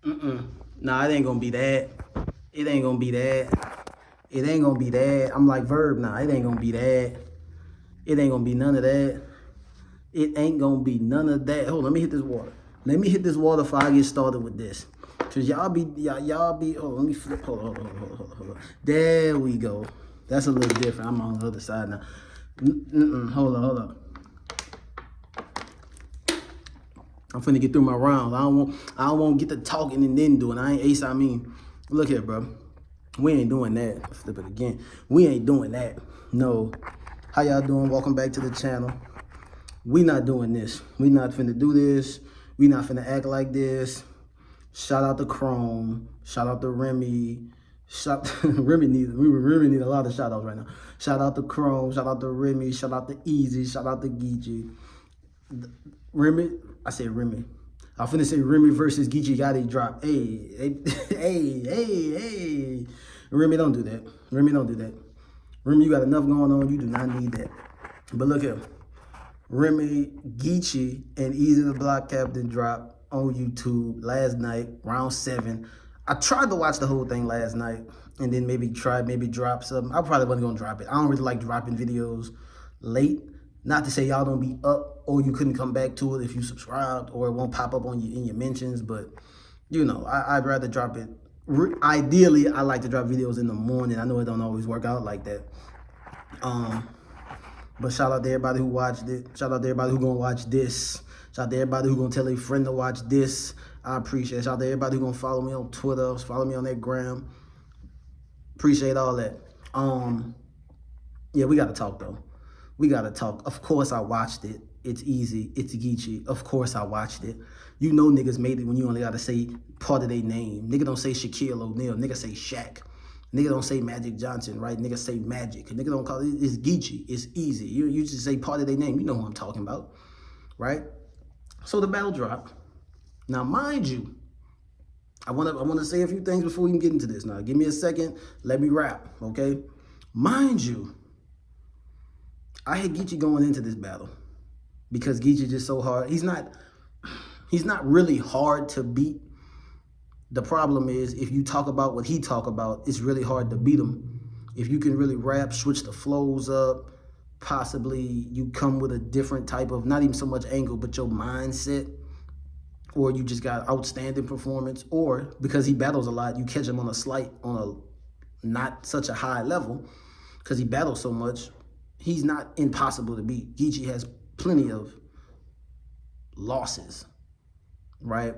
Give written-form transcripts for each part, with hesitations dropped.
Nah, it ain't gonna be that. It ain't gonna be that. It ain't gonna be that. I'm like Verb now. It ain't gonna be that. It ain't gonna be none of that. It ain't gonna be none of that. Hold on, let me hit this water. Let me hit this water before I get started with this. Cause y'all be. Oh, let me flip. Hold on. There we go. That's a little different. I'm on the other side now. Hold on. I'm finna get through my rounds. I don't want to get to talking and then doing. I ain't Ace. I mean, look here, bro. We ain't doing that. Flip it again. We ain't doing that. No. How y'all doing? Welcome back to the channel. We not doing this. We not finna do this. We not finna act like this. Shout out to Chrome. Shout out to Remy. Remy need a lot of shout outs right now. Shout out to Chrome. Shout out to Remy. Shout out to Eazy. Shout out to geechi. Remy. I said Remy. I'm finna say Remy versus geechi Gotti drop. Hey. Remy, don't do that. Remy, don't do that. Remy, you got enough going on. You do not need that. But look here. Remy, geechi, and Eazy the Block Captain dropped on YouTube last night, round 7. I tried to watch the whole thing last night and then maybe drop something. I probably wasn't gonna drop it. I don't really like dropping videos late. Not to say y'all don't be up or you couldn't come back to it if you subscribed or it won't pop up on you in your mentions, but you know, I'd rather drop it. Ideally, I like to drop videos in the morning. I know it don't always work out like that. But shout out to everybody who watched it. Shout out to everybody who gonna watch this. Shout out to everybody who gonna tell a friend to watch this. I appreciate it. Shout out to everybody who gonna follow me on Twitter, follow me on that gram. Appreciate all that. Yeah, we gotta talk though. We gotta talk. Of course I watched it. It's Eazy. It's geechi. Of course I watched it. You know niggas made it when you only gotta say part of their name. Nigga don't say Shaquille O'Neal. Nigga say Shaq. Nigga don't say Magic Johnson, right? Nigga say Magic. Nigga don't call it, it's geechi. It's Eazy. You just say part of their name. You know who I'm talking about, right? So the battle dropped. Now, mind you, I wanna say a few things before we can get into this. Now, give me a second. Let me rap, okay? Mind you, I had geechi going into this battle because geechi just so hard. He's not really hard to beat. The problem is if you talk about what he talk about, it's really hard to beat him. If you can really rap, switch the flows up, possibly you come with a different type of, not even so much angle, but your mindset, or you just got outstanding performance, or because he battles a lot, you catch him on a not such a high level, because he battles so much, he's not impossible to beat. Geechi has plenty of losses, right?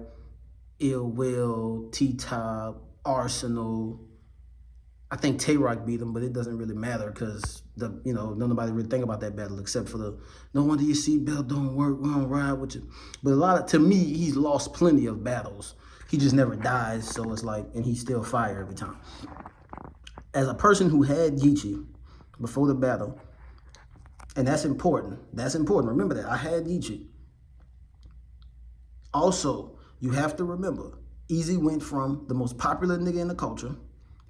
Ill Will, T-Top, Arsenal. I think Tay-Rock beat him, but it doesn't really matter because nobody really think about that battle except for the no wonder your seatbelt don't work, we don't ride with you. But to me, he's lost plenty of battles. He just never dies, so it's like, and he's still fire every time. As a person who had geechi before the battle, and that's important. That's important. Remember that. I had geechi. Also, you have to remember, Eazy went from the most popular nigga in the culture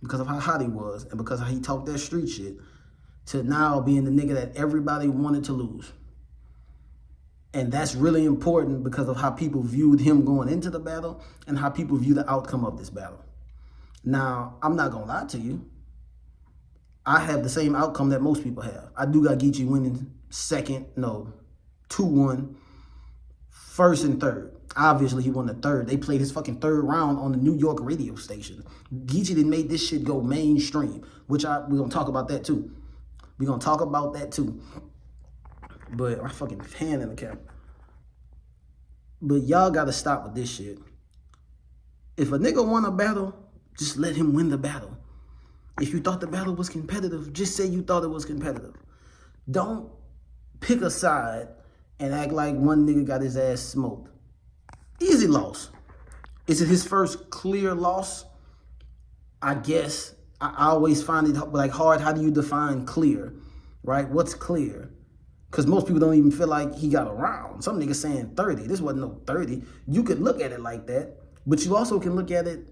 because of how hot he was and because of how he talked that street shit to now being the nigga that everybody wanted to lose. And that's really important because of how people viewed him going into the battle and how people view the outcome of this battle. Now, I'm not gonna lie to you. I have the same outcome that most people have. I do got geechi winning 2-1, first and third. Obviously, he won the third. They played his fucking third round on the New York radio station. Geechi done made this shit go mainstream, which we're going to talk about that too. We're going to talk about that too. But my fucking hand in the camera. But y'all got to stop with this shit. If a nigga won a battle, just let him win the battle. If you thought the battle was competitive, just say you thought it was competitive. Don't pick a side and act like one nigga got his ass smoked. Eazy loss. Is it his first clear loss? I guess. I always find it like hard. How do you define clear, right? What's clear? Because most people don't even feel like he got a round. Some niggas saying 30. This wasn't no 30. You could look at it like that, but you also can look at it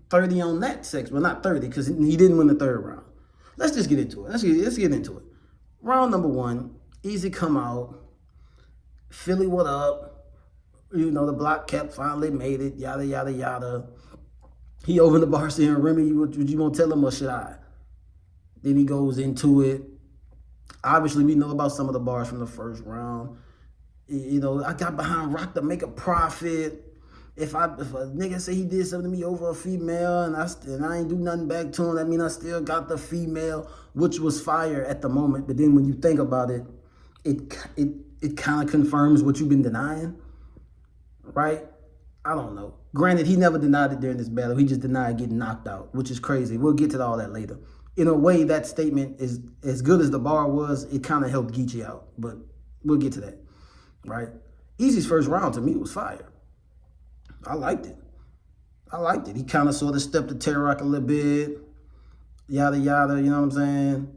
30 on that section. Well, not 30 because he didn't win the third round. Let's just get into it. Let's get into it. Round number 1, Eazy come out. Philly, what up? You know, the block kept finally made it, yada, yada, yada. He opened the bar saying, Remy, would you want to tell him or should I? Then he goes into it. Obviously, we know about some of the bars from the first round. You know, I got behind Rock to make a profit. If a nigga say he did something to me over a female and I ain't do nothing back to him, that mean I still got the female, which was fire at the moment. But then when you think about it, it kind of confirms what you've been denying, right? I don't know. Granted, he never denied it during this battle. He just denied getting knocked out, which is crazy. We'll get to all that later. In a way, that statement is as good as the bar was. It kind of helped Geechi out, but we'll get to that, right? Eazy's first round to me was fire. I liked it. He kind of sort of stepped to Terror Rock a little bit, yada yada. You know what I'm saying?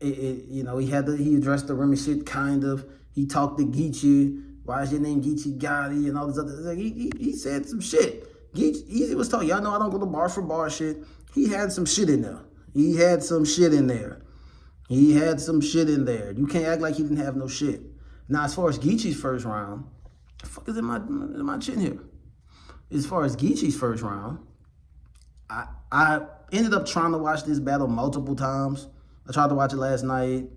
You know, he addressed the Remy shit kind of. He talked to Geechi. Why is your name Geechi Gotti and all this other? He said some shit. Eazy was talking. Y'all know I don't go to bar for bar shit. He had some shit in there. You can't act like he didn't have no shit. Now, as far as Geechi's first round, the fuck is in my chin here? As far as Geechi's first round, I ended up trying to watch this battle multiple times. I tried to watch it last night.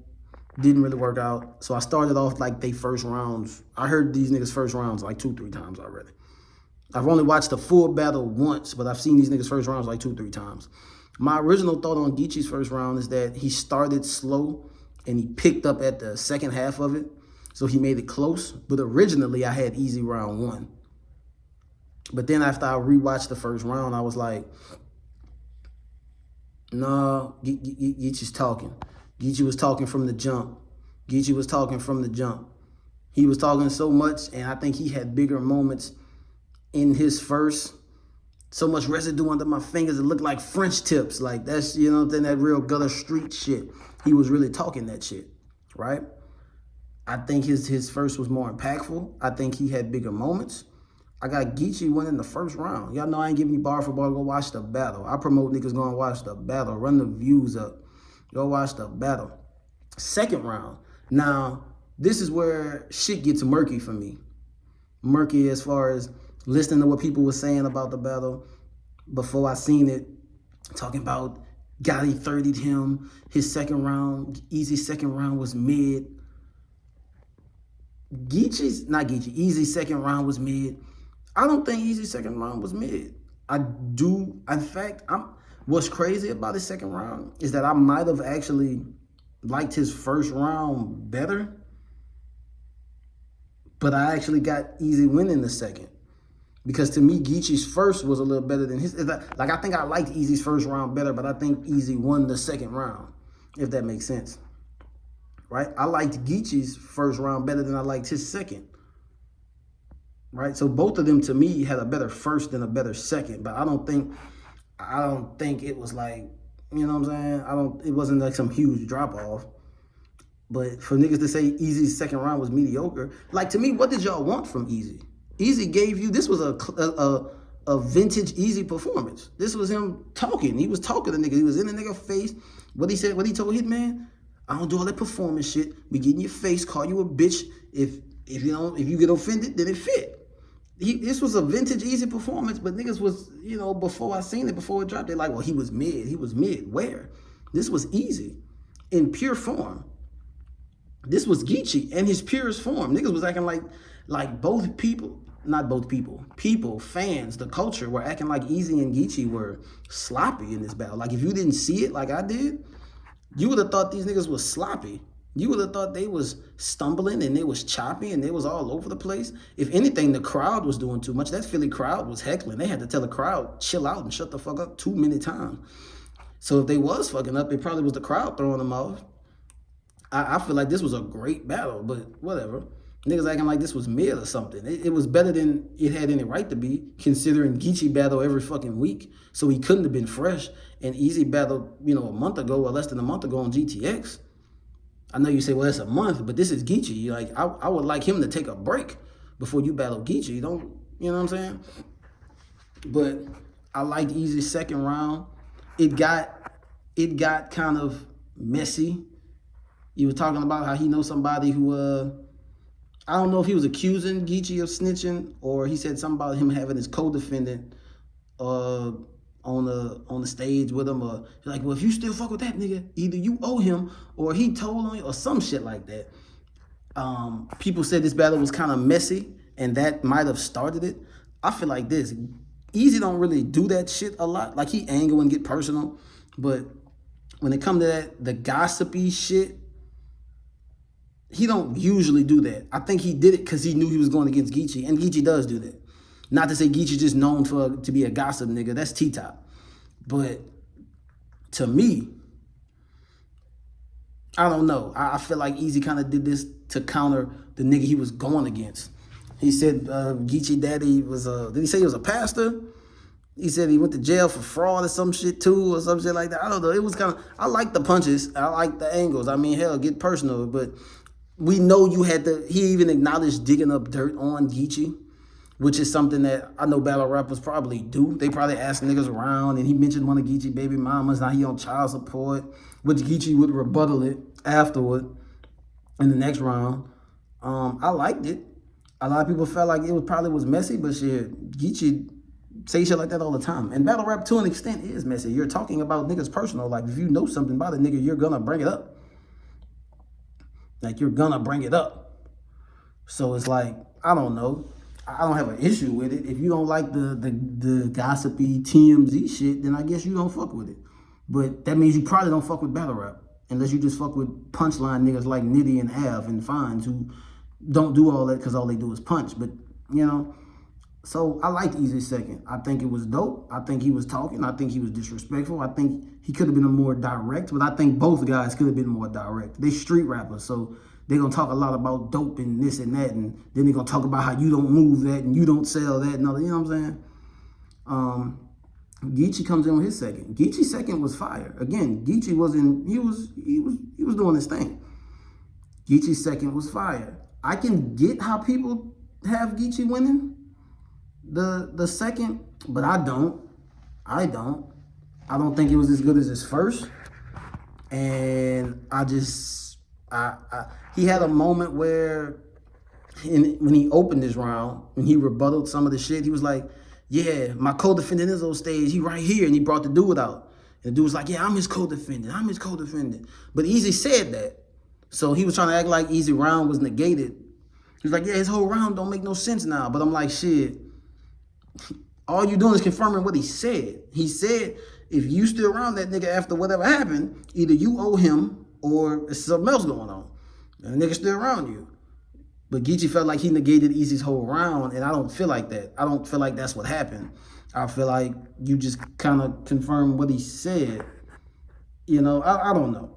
Didn't really work out. So I started off like they first rounds. I heard these niggas first rounds like 2-3 times already. I've only watched the full battle once, but I've seen these niggas first rounds like 2-3 times. My original thought on Geechi's first round is that he started slow and he picked up at the second half of it. So he made it close. But originally I had Eazy round 1. But then after I rewatched the first round, I was like, nah, Geechi's talking. Geechi was talking from the jump. He was talking so much, and I think he had bigger moments in his first. So much residue under my fingers, it looked like French tips. Like, that's, you know what I'm saying, that real gutter street shit. He was really talking that shit, right? I think his first was more impactful. I think he had bigger moments. I got Geechi winning the first round. Y'all know I ain't giving you bar for bar. Go watch the battle. I promote niggas going to watch the battle. Run the views up. Go watch the battle. Second round. Now, this is where shit gets murky for me. Murky as far as listening to what people were saying about the battle before I seen it. Talking about Gotti 30'd him. His second round, Eazy's second round was mid. Eazy's second round was mid. I don't think Eazy's second round was mid. I do. In fact, what's crazy about his second round is that I might have actually liked his first round better, but I actually got Eazy winning the second. Because to me, Geechi's first was a little better than his. Like, I think I liked Eazy's first round better, but I think Eazy won the second round, if that makes sense. Right? I liked Geechi's first round better than I liked his second. Right? So both of them, to me, had a better first than a better second. But I don't think it was like, you know what I'm saying? It wasn't like some huge drop off. But for niggas to say Eazy's second round was mediocre, like, to me, what did y'all want from Eazy? Eazy gave you, this was a vintage Eazy performance. This was him talking. He was talking to niggas. He was in the nigga face. What he said, what he told Hitman, I don't do all that performance shit. We get in your face, call you a bitch. If you get offended, then it fit. This was a vintage Eazy performance, but niggas was, you know, before I seen it, before it dropped, they're like, well, he was mid. He was mid. Where? This was Eazy in pure form. This was Geechi in his purest form. Niggas was acting like both people, not both people, fans, the culture were acting like Eazy and Geechi were sloppy in this battle. Like, if you didn't see it like I did, you would have thought these niggas was sloppy. You would have thought they was stumbling and they was choppy and they was all over the place. If anything, the crowd was doing too much. That Philly crowd was heckling. They had to tell the crowd, chill out and shut the fuck up too many times. So if they was fucking up, it probably was the crowd throwing them off. I feel like this was a great battle, but whatever. Niggas acting like this was mid or something. It was better than it had any right to be, considering Geechi battle every fucking week. So he couldn't have been fresh. And Eazy battled, you know, a month ago or less than a month ago on GTX. I know you say, well, it's a month, but this is Geechi. Like, I would like him to take a break before you battle Geechi. Don't, you know what I'm saying? But I liked Eazy's second round. It got kind of messy. You were talking about how he knows somebody who I don't know if he was accusing Geechi of snitching or he said something about him having his co-defendant uh, on the stage with him, or like, well, if you still fuck with that nigga, either you owe him or he told on you or some shit like that. People said this battle was kind of messy and that might have started it. I feel like this. Eazy don't really do that shit a lot. Like he angle and get personal, but when it come to that, the gossipy shit, he don't usually do that. I think he did it because he knew he was going against Geechi, and Geechi does do that. Not to say Geechi just known to be a gossip nigga. That's T-Top. But to me, I don't know. I feel like Eazy kind of did this to counter the nigga he was going against. He said Geechi daddy was did he say he was a pastor? He said he went to jail for fraud or some shit too, or some shit like that. I don't know. It was kind of, I like the punches. I like the angles. I mean, hell, get personal. But we know you had to, he even acknowledged digging up dirt on Geechi, which is something that I know battle rappers probably do. They probably ask niggas around, and he mentioned one of Geechi baby mamas. Now he on child support, which Geechi would rebuttal it afterward in the next round. I liked it. A lot of people felt like it probably was messy, but shit, Geechi say shit like that all the time. And battle rap, to an extent, is messy. You're talking about niggas' personal life. If you know something about a nigga, you're gonna bring it up. Like, you're gonna bring it up. So it's like, I don't know. I don't have an issue with it. If you don't like the gossipy TMZ shit, then I guess you don't fuck with it. But that means you probably don't fuck with battle rap. Unless you just fuck with punchline niggas like Nitty and Av and Fines who don't do all that because all they do is punch. But, you know, so I liked Eazy's second. I think it was dope. I think he was talking. I think he was disrespectful. I think he could have been more direct, but I think both guys could have been more direct. They street rappers, so they're going to talk a lot about dope and this and that, and then they're going to talk about how you don't move that and you don't sell that and all that, you know what I'm saying? Geechi comes in with his second. Geechi's second was fire. Again, Geechi wasn't, he was doing his thing. Geechi's second was fire. I can get how people have Geechi winning the second, but I don't think it was as good as his first. And he had a moment where when he opened this round, when he rebutted some of the shit, he was like, yeah, my co-defendant is on stage, he right here, and he brought the dude out. And the dude was like, yeah, I'm his co-defendant. But Eazy said that. So he was trying to act like Eazy round was negated. He was like, yeah, his whole round don't make no sense now. But I'm like, shit, all you doing is confirming what he said. He said, if you still around that nigga after whatever happened, either you owe him or there's something else going on. And the nigga still around you. But Geechi felt like he negated Eazy's whole round, and I don't feel like that. I don't feel like that's what happened. I feel like you just kind of confirmed what he said. You know, I don't know.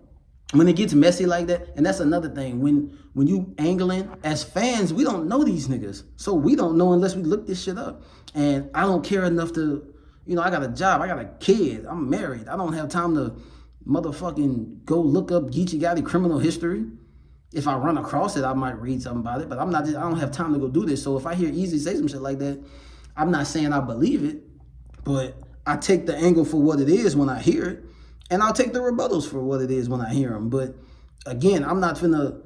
When it gets messy like that, and that's another thing, when you angling, as fans, we don't know these niggas. So we don't know unless we look this shit up. And I don't care enough to, you know, I got a job, I got a kid, I'm married. I don't have time to motherfucking go look up Geechi Gotti criminal history. If I run across it, I might read something about it, but I don't have time to go do this. So if I hear Eazy say some shit like that, I'm not saying I believe it, but I take the angle for what it is when I hear it. And I'll take the rebuttals for what it is when I hear them. But again, I'm not finna,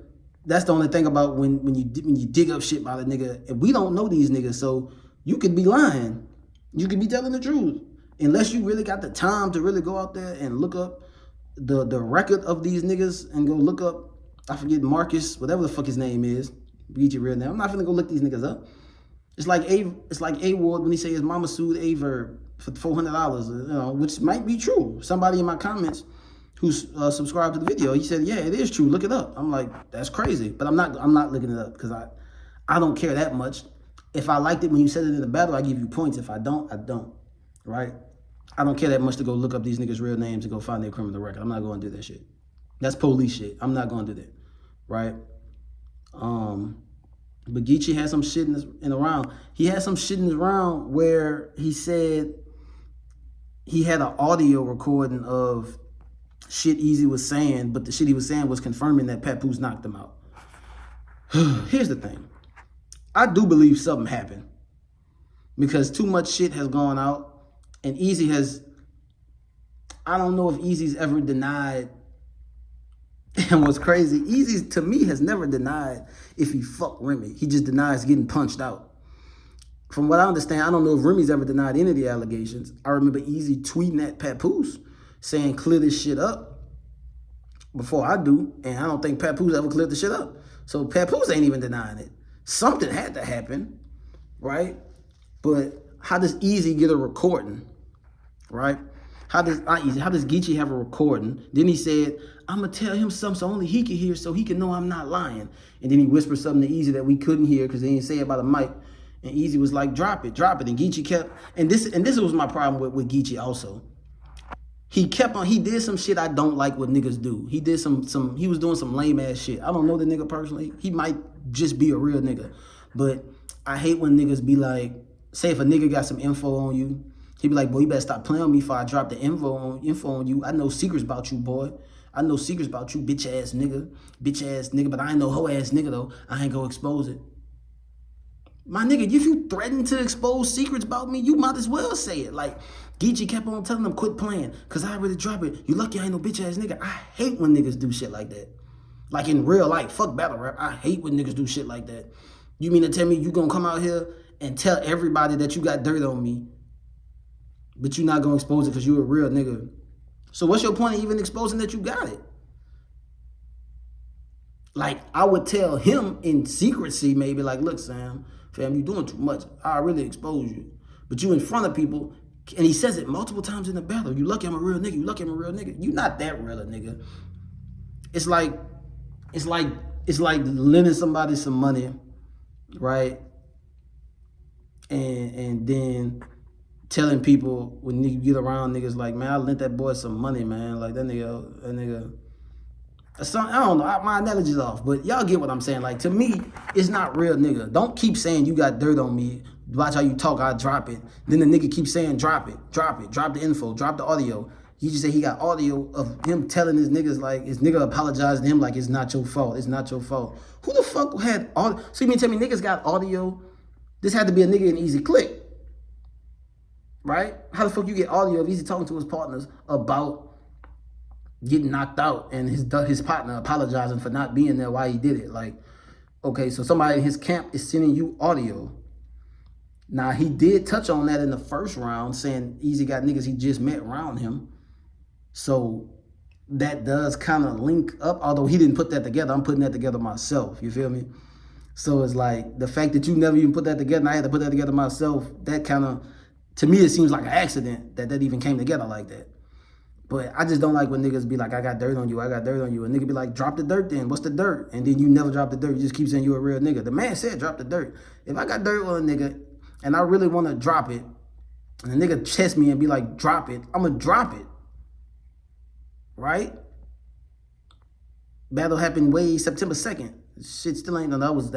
that's the only thing about when you dig up shit about a nigga, and we don't know these niggas, so you could be lying. You could be telling the truth. Unless you really got the time to really go out there and look up the record of these niggas and go look up, I forget, Marcus, whatever the fuck his name is, read your real name. I'm not finna go look these niggas up. It's like A-Ward when he say his mama sued Averb for $400, you know, which might be true. Somebody in my comments who's subscribed to the video, he said, yeah, it is true. Look it up. I'm like, that's crazy. But I'm not looking it up because I don't care that much. If I liked it when you said it in the battle, I give you points. If I don't, I don't. Right? I don't care that much to go look up these niggas' real names and go find their criminal record. I'm not going to do that shit. That's police shit. I'm not going to do that. Right? But Geechi had some shit in the round. He had some shit in his round where he said he had an audio recording of shit Eazy was saying, but the shit he was saying was confirming that Papoose knocked him out. Here's the thing. I do believe something happened because too much shit has gone out, and Eazy has, I don't know if Eazy's ever denied And what's crazy, Eazy to me has never denied if he fucked Remy. He just denies getting punched out. From what I understand, I don't know if Remy's ever denied any of the allegations. I remember Eazy tweeting at Papoose saying, clear this shit up before I do. And I don't think Papoose ever cleared the shit up. So Papoose ain't even denying it. Something had to happen, right? But how does Eazy get a recording, right? How does Geechi have a recording? Then he said, I'm going to tell him something so only he can hear so he can know I'm not lying. And then he whispered something to Eazy that we couldn't hear because they didn't say it by the mic. And Eazy was like, drop it. And Geechi kept, and this was my problem with Geechi also. He did some shit I don't like what niggas do. He did he was doing some lame ass shit. I don't know the nigga personally. He might just be a real nigga. But I hate when niggas be like, say if a nigga got some info on you, he be like, boy, you better stop playing with me before I drop the info on you. I know secrets about you, boy. I know secrets about you, bitch ass nigga. But I ain't no hoe ass nigga though. I ain't gonna expose it. My nigga, if you threaten to expose secrets about me, you might as well say it. Like, Geechi kept on telling them, quit playing, because I already drop it. You lucky I ain't no bitch-ass nigga. I hate when niggas do shit like that. Like, in real life, fuck battle rap. I hate when niggas do shit like that. You mean to tell me you gonna come out here and tell everybody that you got dirt on me, but you not gonna expose it because you a real nigga? So what's your point of even exposing that you got it? Like, I would tell him in secrecy, maybe, like, look, Sam, fam, you doing too much. I really expose you. But you in front of people, and he says it multiple times in the battle. You lucky I'm a real nigga. You lucky I'm a real nigga. You not that real a nigga. It's like lending somebody some money, right? And then telling people when you get around niggas like, man, I lent that boy some money, man. Like that nigga. I don't know, my analogy's off, but y'all get what I'm saying. Like, to me, it's not real nigga. Don't keep saying you got dirt on me. Watch how you talk, I drop it. Then the nigga keeps saying drop it, drop the info, drop the audio. He just said he got audio of him telling his niggas, like, his nigga apologizing to him like it's not your fault. It's not your fault. Who the fuck had audio? So you mean tell me niggas got audio? This had to be a nigga in Eazy Click, right? How the fuck you get audio of Eazy talking to his partners about getting knocked out and his partner apologizing for not being there while he did it? Like, okay, so somebody in his camp is sending you audio. Now, he did touch on that in the first round, saying Eazy got niggas he just met around him. So that does kind of link up, although he didn't put that together. I'm putting that together myself, you feel me? So it's like, the fact that you never even put that together, and I had to put that together myself, that kind of, to me, it seems like an accident that even came together like that. But I just don't like when niggas be like, I got dirt on you, I got dirt on you. And nigga be like, drop the dirt then. What's the dirt? And then you never drop the dirt. You just keep saying you a real nigga. The man said drop the dirt. If I got dirt on a nigga and I really want to drop it, and the nigga chest me and be like, drop it, I'm going to drop it. Right? Battle happened way September 2nd. Shit still ain't, no, that was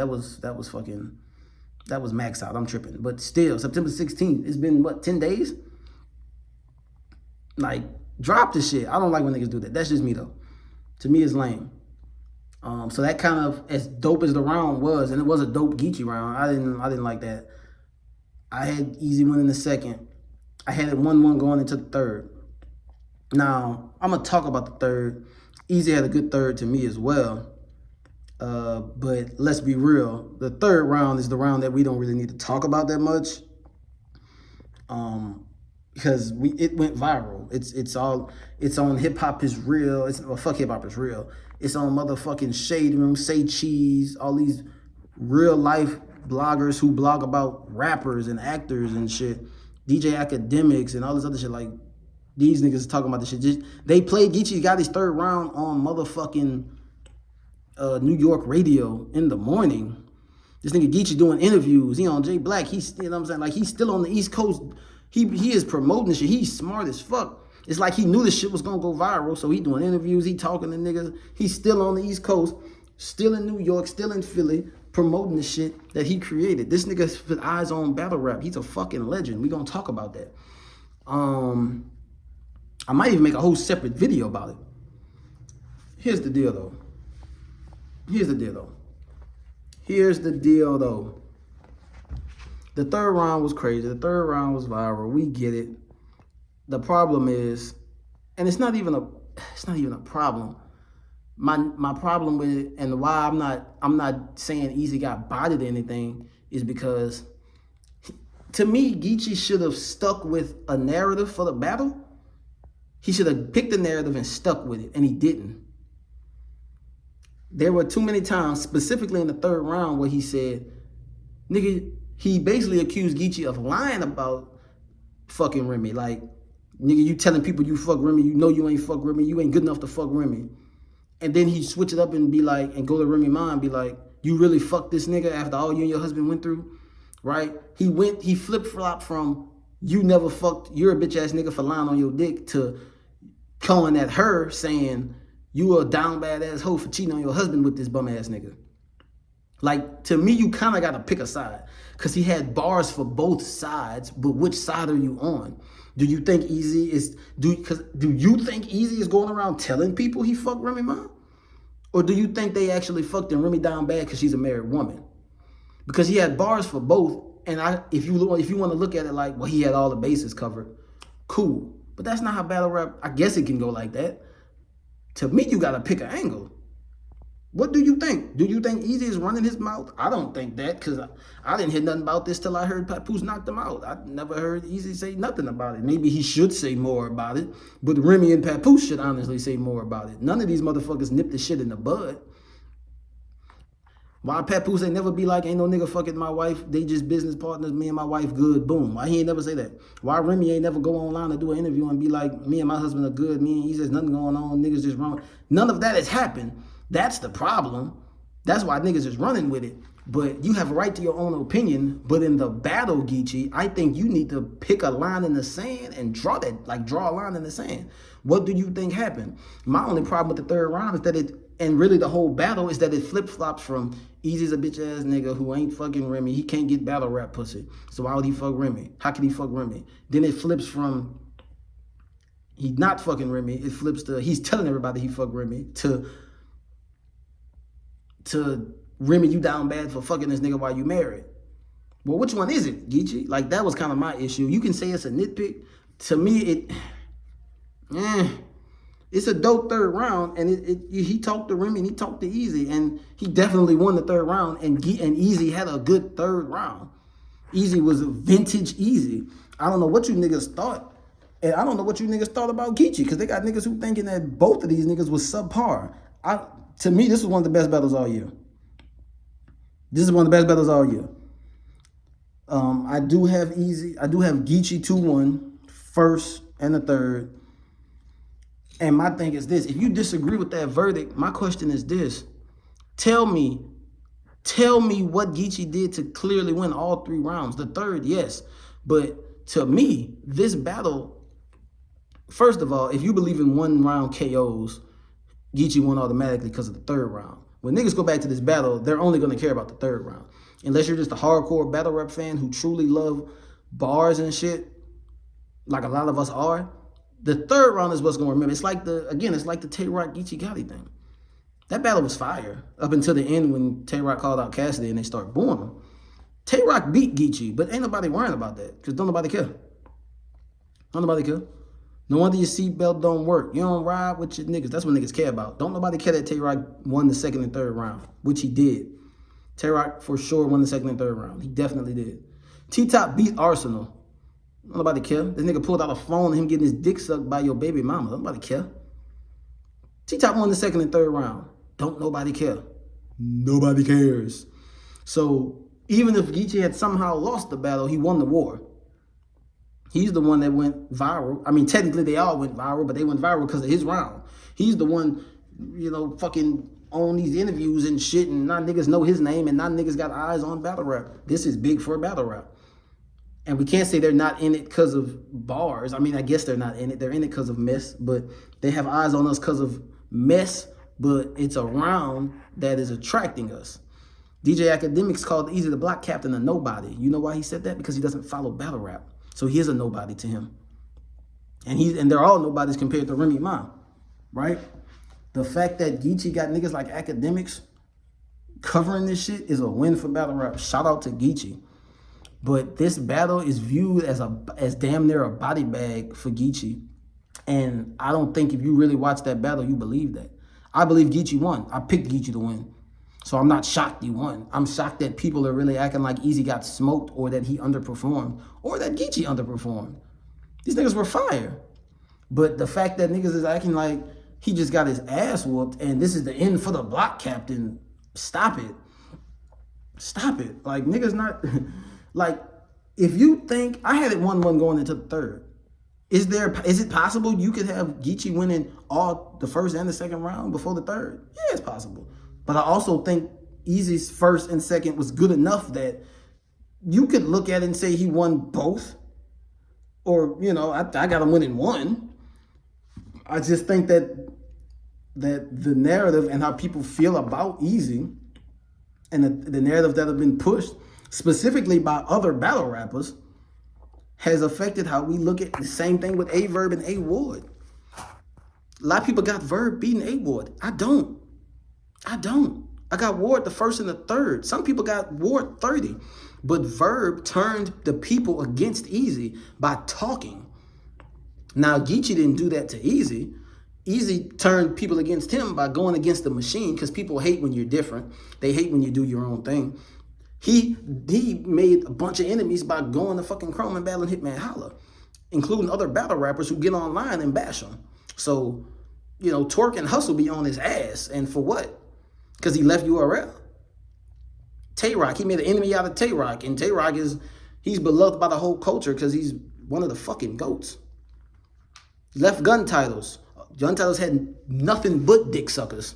max out. I'm tripping. But still, September 16th, it's been, what, 10 days? Like, drop the shit. I don't like when niggas do that. That's just me, though. To me, it's lame. So that kind of, as dope as the round was, and it was a dope Geechi round, I didn't like that. I had Eazy winning the second. I had it 1-1 going into the third. Now, I'm going to talk about the third. Eazy had a good third to me as well. But let's be real. The third round is the round that we don't really need to talk about that much. Because it went viral. It's on Hip Hop Is Real. Fuck Hip Hop Is Real. It's on motherfucking Shade Room, Say Cheese, all these real life bloggers who blog about rappers and actors and shit. DJ Academics and all this other shit. Like, these niggas talking about this shit. They played Geechi got his third round on motherfucking New York radio in the morning. This nigga Geechi doing interviews. He on J Black. He's, you know what I'm saying? Like, he's still on the East Coast. He is promoting this shit. He's smart as fuck. It's like he knew this shit was gonna go viral, so he doing interviews, he talking to niggas. He's still on the East Coast, still in New York, still in Philly, promoting the shit that he created. This nigga's put eyes on battle rap. He's a fucking legend. We gonna talk about that. I might even make a whole separate video about it. Here's the deal, though. The third round was crazy. The third round was viral. We get it. The problem is, and it's not even a problem. My problem with it and why I'm not saying Eazy got bodied or anything is because to me, Geechi should have stuck with a narrative for the battle. He should have picked the narrative and stuck with it, and he didn't. There were too many times, specifically in the third round, where he said, nigga, he basically accused Geechi of lying about fucking Remy. Like, nigga, you telling people you fuck Remy, you know you ain't fuck Remy, you ain't good enough to fuck Remy. And then he switch it up and be like, and go to Remy Ma and be like, you really fucked this nigga after all you and your husband went through, right? He flip-flopped from you never fucked, you're a bitch ass nigga for lying on your dick to coming at her saying you a down bad ass hoe for cheating on your husband with this bum ass nigga. Like, to me, you kind of got to pick a side because he had bars for both sides, but which side are you on? Do you think Eazy is, do you think Eazy is going around telling people he fucked Remy Ma? Or do you think they actually fucked and Remy down bad because she's a married woman? Because he had bars for both, and if you want to look at it like, well, he had all the bases covered, cool. But that's not how battle rap, I guess it can go like that. To me, you got to pick an angle. What do you think? Do you think Eazy is running his mouth? I don't think that because I didn't hear nothing about this till I heard Papoose knocked him out. I never heard Eazy say nothing about it. Maybe he should say more about it, but Remy and Papoose should honestly say more about it. None of these motherfuckers nipped the shit in the bud. Why Papoose ain't never be like, ain't no nigga fucking my wife, they just business partners, me and my wife good, boom. Why he ain't never say that? Why Remy ain't never go online to do an interview and be like, me and my husband are good, me and he says nothing going on, niggas just wrong. None of that has happened. That's the problem. That's why niggas is running with it. But you have a right to your own opinion. But in the battle, Geechi, I think you need to pick a line in the sand and draw a line in the sand. What do you think happened? My only problem with the third round is that and really the whole battle is that it flip-flops from Eazy's a bitch-ass nigga who ain't fucking Remy. He can't get battle rap pussy. So why would he fuck Remy? How can he fuck Remy? Then it flips from he's not fucking Remy. It flips to he's telling everybody he fucked Remy to Remy, you down bad for fucking this nigga while you married. Well, which one is it, Geechi? Like, that was kind of my issue. You can say it's a nitpick. To me, it's a dope third round, and he talked to Remy and he talked to Eazy, and he definitely won the third round, and Eazy had a good third round. Eazy was a vintage Eazy. I don't know what you niggas thought, and I don't know what you niggas thought about Geechi, because they got niggas who thinking that both of these niggas was subpar. To me, this was one of the best battles all year. This is one of the best battles all year. I do have Geechi 2-1, first and the third. And my thing is this. If you disagree with that verdict, my question is this. Tell me what Geechi did to clearly win all 3 rounds. The third, yes. But to me, this battle, first of all, if you believe in 1-round KOs, Geechi won automatically because of the third round. When niggas go back to this battle, they're only going to care about the third round. Unless you're just a hardcore battle rap fan who truly love bars and shit, like a lot of us are, the third round is what's going to remember. It's like the Tay-Rock Geechi Gotti thing. That battle was fire up until the end when Tay-Rock called out Cassidy and they start booing him. Tay-Rock beat Geechi, but ain't nobody worrying about that because don't nobody care. Don't nobody care. No wonder your seatbelt don't work. You don't ride with your niggas. That's what niggas care about. Don't nobody care that Tay-Rock won the second and third round, which he did. Tay-Rock for sure won the second and third round. He definitely did. T-Top beat Arsenal. Don't nobody care. This nigga pulled out a phone and him getting his dick sucked by your baby mama. Don't nobody care. T-Top won the second and third round. Don't nobody care. Nobody cares. So even if Geechi had somehow lost the battle, he won the war. He's the one that went viral. I mean, technically they all went viral, but they went viral because of his round. He's the one, fucking on these interviews and shit, and now niggas know his name, and now niggas got eyes on battle rap. This is big for battle rap. And we can't say they're not in it because of bars. I mean, I guess they're not in it. They're in it because of mess, but they have eyes on us because of mess, but it's a round that is attracting us. DJ Academics called Eazy the block captain a nobody. You know why he said that? Because he doesn't follow battle rap. So he is a nobody to him. And they're all nobodies compared to Remy Ma, right? The fact that Geechi got niggas like Academics covering this shit is a win for battle rap. Shout out to Geechi. But this battle is viewed as damn near a body bag for Geechi. And I don't think if you really watch that battle, you believe that. I believe Geechi won. I picked Geechi to win. So I'm not shocked he won. I'm shocked that people are really acting like Eazy got smoked or that he underperformed or that Geechi underperformed. These niggas were fire. But the fact that niggas is acting like he just got his ass whooped and this is the end for the block captain, stop it. Stop it. Like, niggas not... like, if you think... I had it 1-1 going into the third. Is it possible you could have Geechi winning all the first and the second round before the third? Yeah, it's possible. But I also think Eazy's first and second was good enough that you could look at it and say he won both. Or, you know, I got him winning one. I just think that the narrative and how people feel about Eazy and the narrative that have been pushed specifically by other battle rappers has affected how we look at the same thing with A-Verb and A-Ward. A lot of people got Verb beating A-Ward. I don't. I got Ward the first and the third. Some people got Ward 30. But Verb turned the people against Eazy by talking. Now, Geechi didn't do that to Eazy. Eazy turned people against him by going against the machine because people hate when you're different. They hate when you do your own thing. He made a bunch of enemies by going to fucking Chrome and battling Hitman Holla, including other battle rappers who get online and bash him. So, you know, Twerk and Hustle be on his ass. And for what? Because he left URL. Tay-Rock, he made an enemy out of Tay-Rock. And Tay-Rock he's beloved by the whole culture because he's one of the fucking GOATs. Left gun titles. Gun titles had nothing but dick suckers.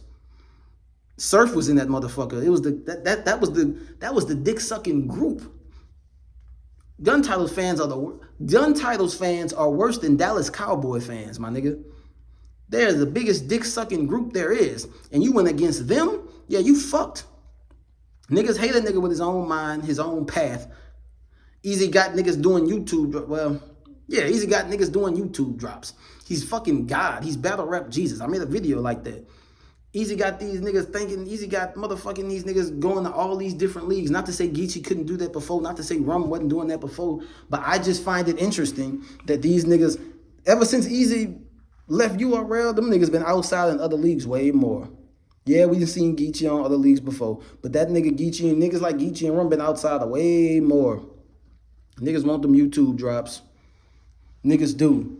Surf was in that motherfucker. It was that was the dick sucking group. Gun Titles fans are worse than Dallas Cowboy fans, my nigga. They're the biggest dick sucking group there is, and you went against them. Yeah, you fucked. Niggas hate a nigga with his own mind, his own path. Eazy got niggas doing YouTube. Well, yeah, Eazy got niggas doing YouTube drops. He's fucking God. He's battle rap Jesus. I made a video like that. Eazy got these niggas thinking, Eazy got motherfucking these niggas going to all these different leagues. Not to say Geechi couldn't do that before, not to say Rum wasn't doing that before, but I just find it interesting that these niggas, ever since Eazy left URL, them niggas been outside in other leagues way more. Yeah, we just seen Geechi on other leagues before, but that nigga Geechi and niggas like Geechi and Rum been outside of way more. Niggas want them YouTube drops. Niggas do.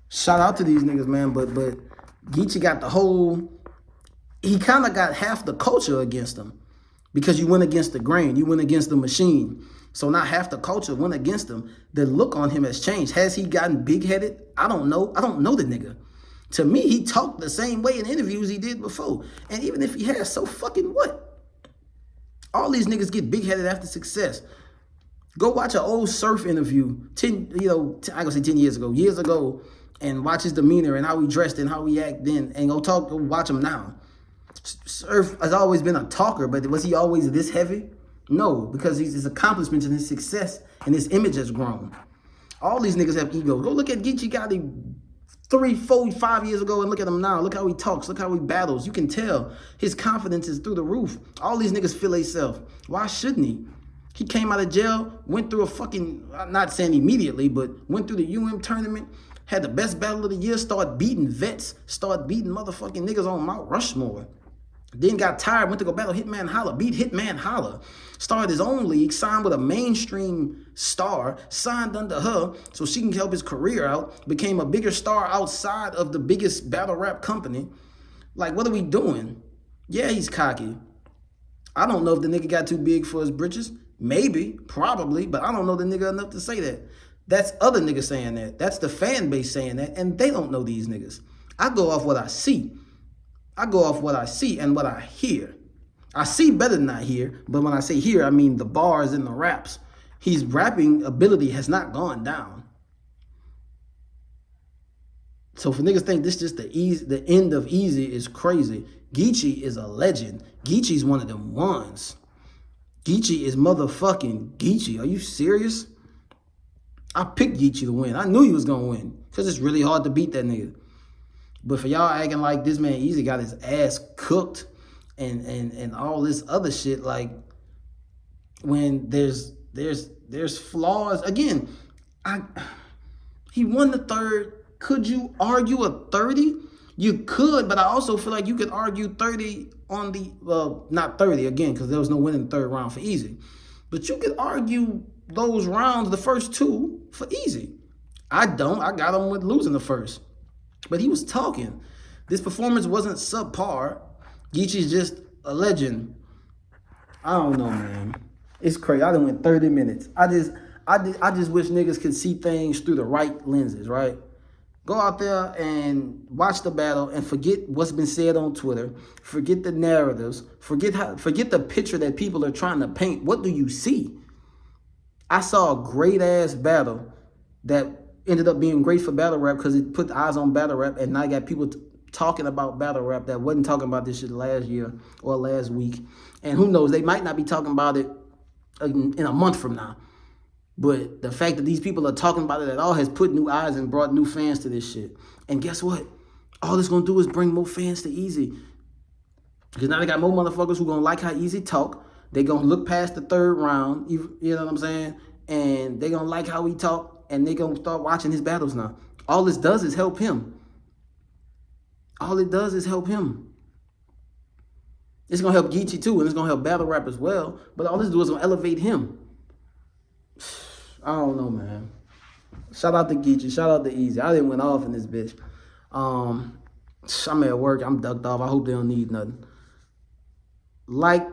Shout out to these niggas, man, but Geechi got the whole... He kind of got half the culture against him because you went against the grain. You went against the machine. So now half the culture went against him. The look on him has changed. Has he gotten big-headed? I don't know. I don't know the nigga. To me, he talked the same way in interviews he did before. And even if he has, so fucking what? All these niggas get big-headed after success. Go watch an old Surf interview, I gonna say 10 years ago, and watch his demeanor and how he dressed and how he acted then, and go watch him now. Surf has always been a talker, but was he always this heavy? No, because his accomplishments and his success and his image has grown. All these niggas have egos. Go look at Geechi Gotti 3, 4, 5 years ago and look at him now. Look how he talks. Look how he battles. You can tell his confidence is through the roof. All these niggas feel themselves. Why shouldn't he? He came out of jail, went through a fucking, I'm not saying immediately, but went through the tournament, had the best battle of the year, started beating vets, started beating motherfucking niggas on Mount Rushmore. Then got tired, went to go battle Hitman Holla, beat Hitman Holla, started his own league, signed with a mainstream star, signed under her so she can help his career out, became a bigger star outside of the biggest battle rap company. Like, what are we doing? Yeah, he's cocky. I don't know if the nigga got too big for his britches. Maybe, probably, but I don't know the nigga enough to say that. That's other niggas saying that. That's the fan base saying that, and they don't know these niggas. I go off what I see. I go off what I see and what I hear. I see better than I hear, but when I say hear, I mean the bars and the raps. His rapping ability has not gone down. So for niggas think this just the end of Eazy is crazy. Geechi is a legend. Geechi's one of them ones. Geechi is motherfucking Geechi. Are you serious? I picked Geechi to win. I knew he was going to win because it's really hard to beat that nigga. But for y'all acting like this man Eazy got his ass cooked and all this other shit, like when there's flaws. Again, he won the third. Could you argue a 30? You could, but I also feel like you could argue 30 on the, not 30 again, because there was no winning the third round for Eazy. But you could argue those rounds, the first two, for Eazy. I don't. I got him with losing the first. But he was talking. This performance wasn't subpar. Geechi's just a legend. I don't know, man. It's crazy. I done went 30 minutes. I just wish niggas could see things through the right lenses, right? Go out there and watch the battle and forget what's been said on Twitter. Forget the narratives. Forget the picture that people are trying to paint. What do you see? I saw a great ass battle that ended up being great for battle rap because it put eyes on battle rap, and now you got people talking about battle rap that wasn't talking about this shit last year or last week. And who knows, they might not be talking about it in a month from now. But the fact that these people are talking about it at all has put new eyes and brought new fans to this shit. And guess what? All it's going to do is bring more fans to Eazy. Because now they got more motherfuckers who going to like how Eazy talk. They going to look past the third round, you know what I'm saying? And they going to like how he talk, and they going to start watching his battles now. All this does is help him. All it does is help him. It's going to help Geechi too, and it's going to help battle rap as well. But all this do is going to elevate him. I don't know, man. Shout out to Geechi. Shout out to Eazy. I didn't went off in this bitch. I'm at work. I'm ducked off. I hope they don't need nothing. Like,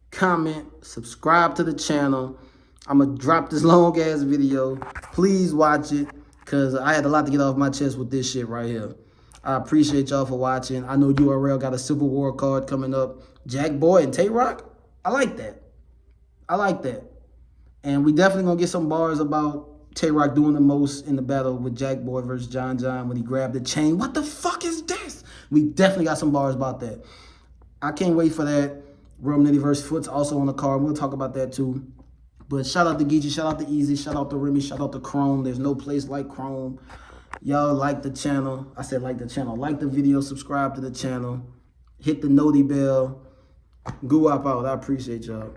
comment, subscribe to the channel. I'm going to drop this long-ass video. Please watch it, because I had a lot to get off my chest with this shit right here. I appreciate y'all for watching. I know URL got a Civil War card coming up. Jack Boy and Tay Rock. I like that. I like that. And we definitely going to get some bars about Tay Rock doing the most in the battle with Jack Boy versus John John when he grabbed the chain. What the fuck is this? We definitely got some bars about that. I can't wait for that. Rum Nitty versus Foot's also on the card. We'll talk about that too. But shout out to Geechi, shout out to Eazy, shout out to Remy, shout out to Chrome. There's no place like Chrome. Y'all like the channel. I said like the channel. Like the video, subscribe to the channel. Hit the noti bell. Goo up out. I appreciate y'all.